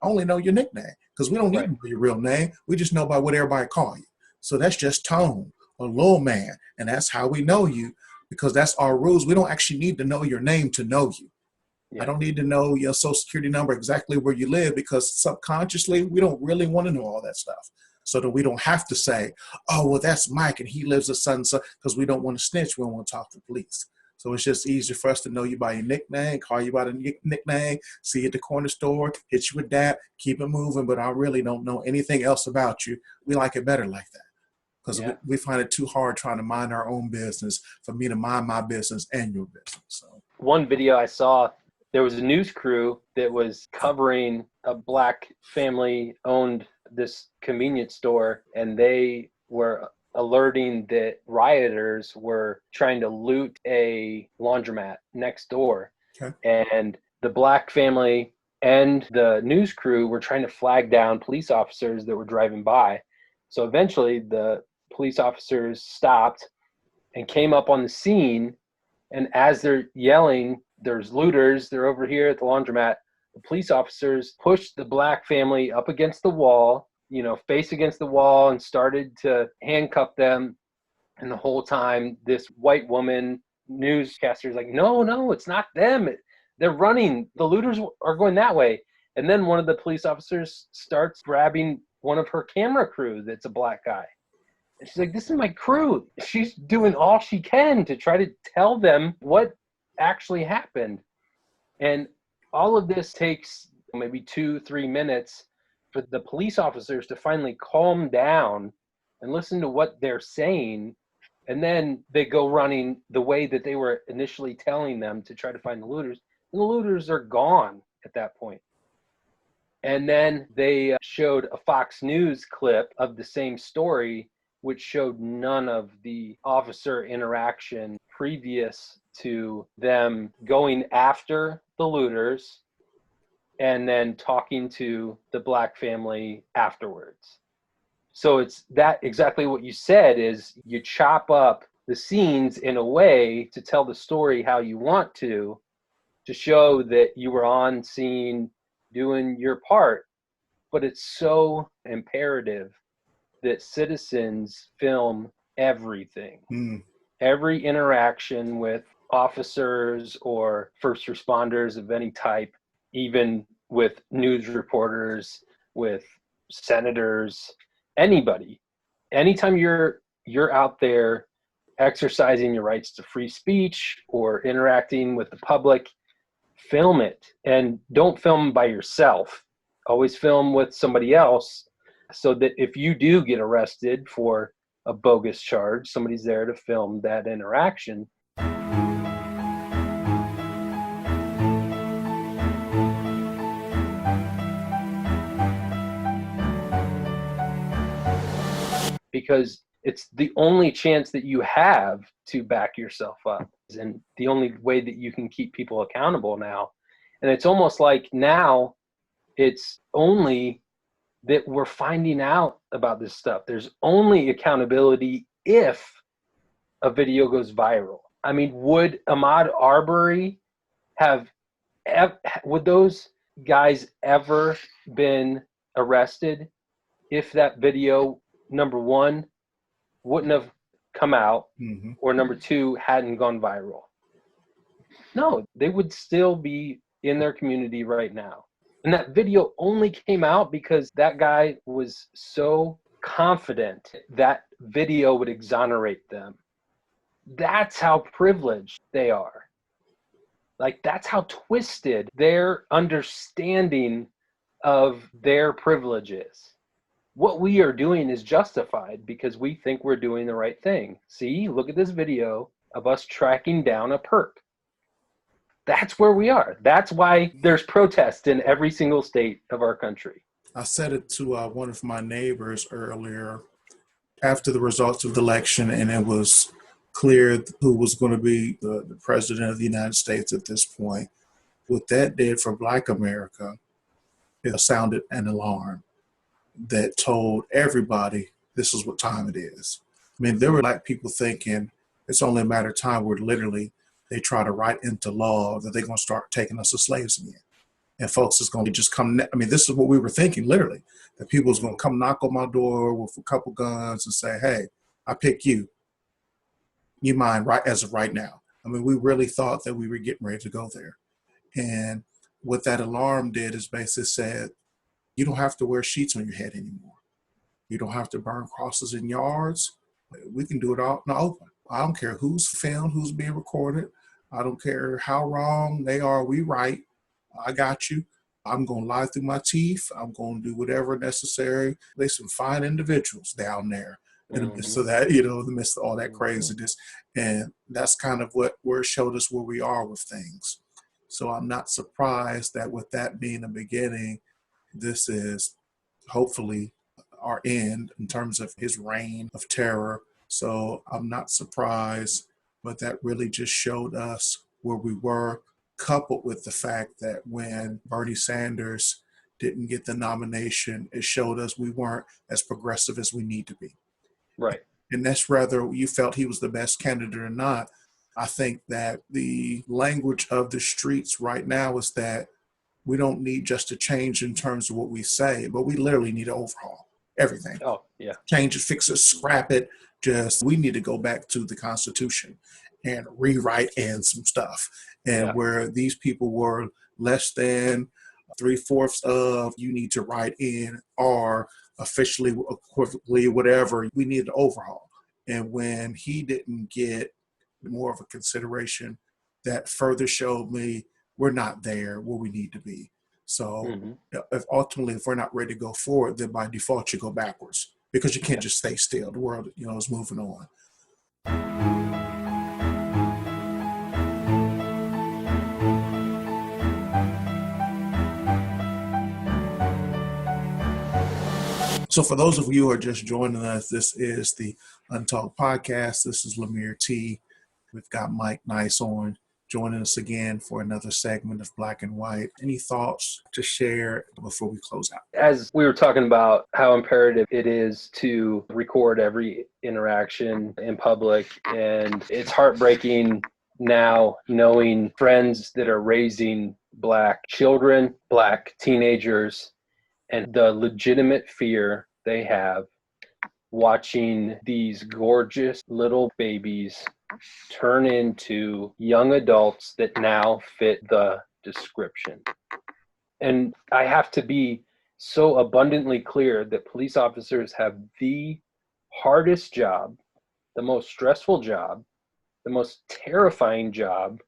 I only know your nickname because we don't need to know your real name. We just know by what everybody call you. So that's just Tone or Lil Man. And that's how we know you, because that's our rules. We don't actually need to know your name to know you. I don't need to know your social security number, exactly where you live, because subconsciously, we don't really want to know all that stuff. So that we don't have to say, oh, well, that's Mike and he lives at son, because we don't want to snitch. We don't want to talk to the police. So it's just easier for us to know you by your nickname, call you by the nickname, see you at the corner store, hit you with that, keep it moving. But I really don't know anything else about you. We like it better like that, because we find it too hard trying to mind our own business for me to mind my business and your business. So one video I saw, there was a news crew that was covering a black family owned this convenience store, and they were alerting that rioters were trying to loot a laundromat next door. And the black family and the news crew were trying to flag down police officers that were driving by. So eventually the police officers stopped and came up on the scene, and as they're yelling, there's looters, they're over here at the laundromat, the police officers pushed the black family up against the wall, face against the wall, and started to handcuff them. And the whole time, this white woman newscaster is like, no, it's not them. They're running. The looters are going that way. And then one of the police officers starts grabbing one of her camera crew that's a black guy. And she's like, this is my crew. She's doing all she can to try to tell them what actually happened. And all of this takes maybe 2-3 minutes for the police officers to finally calm down and listen to what they're saying. And then they go running the way that they were initially telling them to try to find the looters. And the looters are gone at that point. And then they showed a Fox News clip of the same story, which showed none of the officer interaction previous to them going after the looters and then talking to the black family afterwards. So it's that exactly what you said, is you chop up the scenes in a way to tell the story how you want to show that you were on scene doing your part. But it's so imperative that citizens film everything. Every interaction with officers or first responders of any type, even with news reporters, with senators, anybody. Anytime you're out there exercising your rights to free speech or interacting with the public, film it. And don't film by yourself. Always film with somebody else, so that if you do get arrested for a bogus charge, somebody's there to film that interaction. Because it's the only chance that you have to back yourself up, and the only way that you can keep people accountable now. And it's almost like now it's only that we're finding out about this stuff. There's only accountability if a video goes viral. I mean, would Ahmaud Arbery would those guys ever been arrested if that video, number one, wouldn't have come out, or number two, hadn't gone viral? No, they would still be in their community right now. And that video only came out because that guy was so confident that video would exonerate them. That's how privileged they are. Like, that's how twisted their understanding of their privilege is. What we are doing is justified because we think we're doing the right thing. See, look at this video of us tracking down a perp. That's where we are. That's why there's protests in every single state of our country. I said it to one of my neighbors earlier after the results of the election, and it was clear who was going to be the president of the United States at this point. What that did for Black America, it sounded an alarm that told everybody this is what time it is. I mean, there were Black people thinking it's only a matter of time where literally they try to write into law that they're going to start taking us as slaves again. And folks is going to just come. I mean, this is what we were thinking, literally, that people was going to come knock on my door with a couple guns and say, hey, I pick you. You mine right as of right now. I mean, we really thought that we were getting ready to go there. And what that alarm did is basically said, you don't have to wear sheets on your head anymore. You don't have to burn crosses in yards. We can do it all in the open. I don't care who's filmed, who's being recorded. I don't care how wrong they are, we right. I got you. I'm going to lie through my teeth. I'm going to do whatever necessary. There's some fine individuals down there. So that, in the midst of all that craziness. And that's kind of where it showed us where we are with things. So I'm not surprised that with that being the beginning, this is hopefully our end in terms of his reign of terror. So I'm not surprised, but that really just showed us where we were, coupled with the fact that when Bernie Sanders didn't get the nomination, it showed us we weren't as progressive as we need to be. Right. And that's whether you felt he was the best candidate or not. I think that the language of the streets right now is that we don't need just a change in terms of what we say, but we literally need to overhaul everything. Oh, yeah. Change it, fix it, scrap it. We need to go back to the Constitution and rewrite in some stuff. And where these people were less than 3/4 of, you need to write in, or officially, equivocally, whatever, we need to overhaul. And when he didn't get more of a consideration, that further showed me we're not there where we need to be. So if we're not ready to go forward, then by default you go backwards, because you can't just stay still. The world, is moving on. So for those of you who are just joining us, this is the UnTalk Podcast. This is Lemire T. We've got Mike Nice on joining us again for another segment of Black and White. Any thoughts to share before we close out? As we were talking about how imperative it is to record every interaction in public, and it's heartbreaking now knowing friends that are raising Black children, Black teenagers, and the legitimate fear they have watching these gorgeous little babies turn into young adults that now fit the description. And I have to be so abundantly clear that police officers have the hardest job, the most stressful job, the most terrifying job,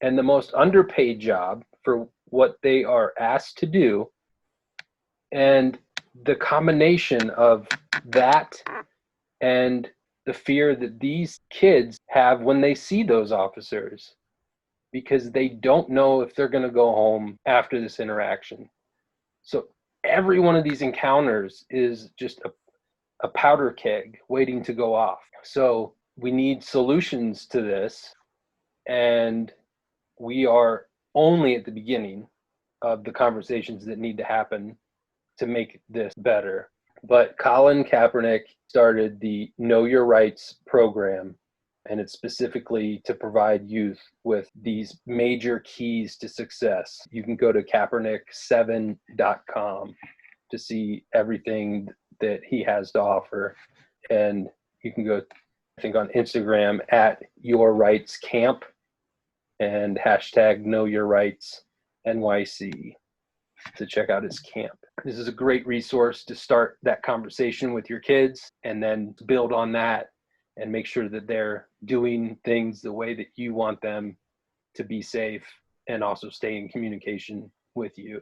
and the most underpaid job for what they are asked to do. And the combination of that and the fear that these kids have when they see those officers, because they don't know if they're going to go home after this interaction. So every one of these encounters is just a powder keg waiting to go off. So we need solutions to this, and we are only at the beginning of the conversations that need to happen to make this better. But Colin Kaepernick started the Know Your Rights program, and it's specifically to provide youth with these major keys to success. You can go to Kaepernick7.com to see everything that he has to offer. And you can go, I think, on Instagram at Your Rights Camp and hashtag Know Your Rights NYC to check out his camp. This is a great resource to start that conversation with your kids and then build on that and make sure that they're doing things the way that you want them to be safe and also stay in communication with you.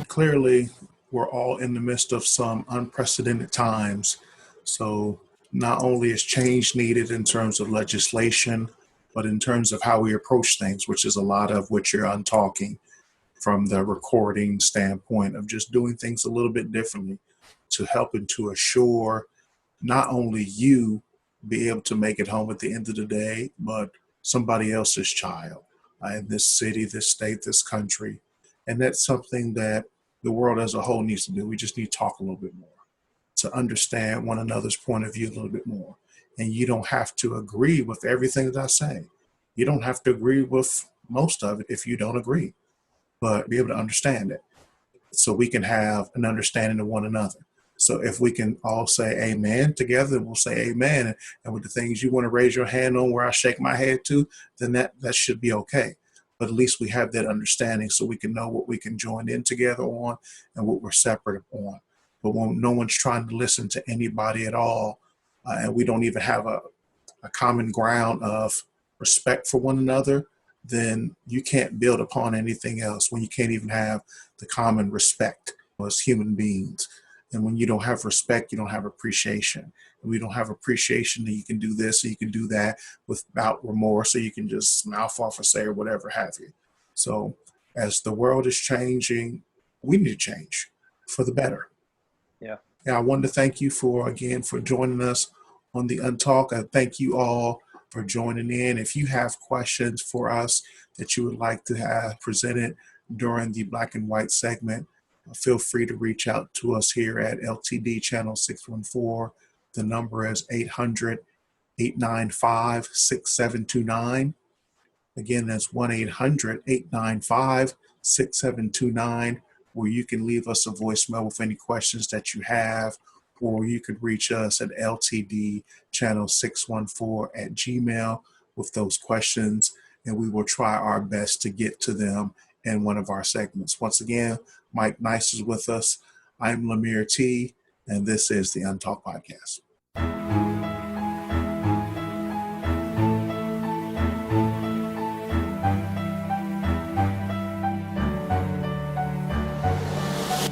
Clearly, we're all in the midst of some unprecedented times. So not only is change needed in terms of legislation, but in terms of how we approach things, which is a lot of what you're untalking from the recording standpoint of just doing things a little bit differently to help and to assure not only you be able to make it home at the end of the day, but somebody else's child in this city, this state, this country. And that's something that the world as a whole needs to do. We just need to talk a little bit more to understand one another's point of view a little bit more. And you don't have to agree with everything that I say. You don't have to agree with most of it if you don't agree, but be able to understand it so we can have an understanding of one another. So if we can all say amen together, we'll say amen. And with the things you want to raise your hand on where I shake my head to, then that should be okay. But at least we have that understanding so we can know what we can join in together on and what we're separate on. But when no one's trying to listen to anybody at all, and we don't even have a common ground of respect for one another, then you can't build upon anything else when you can't even have the common respect as human beings. And when you don't have respect, you don't have appreciation. And we don't have appreciation that you can do this or you can do that without remorse, or you can just mouth off or say or whatever have you. So as the world is changing, we need to change for the better. Yeah. And I wanted to thank you for joining us on the UnTalk. I thank you all for joining in. If you have questions for us that you would like to have presented during the Black and White segment, feel free to reach out to us here at LTD Channel 614. The number is 800-895-6729. Again, that's 1-800-895-6729, where you can leave us a voicemail with any questions that you have, or you could reach us at ltdchannel614@gmail with those questions, and we will try our best to get to them in one of our segments. Once again, Mike Nice is with us. I'm Lemire T, and this is the UnTalk Podcast.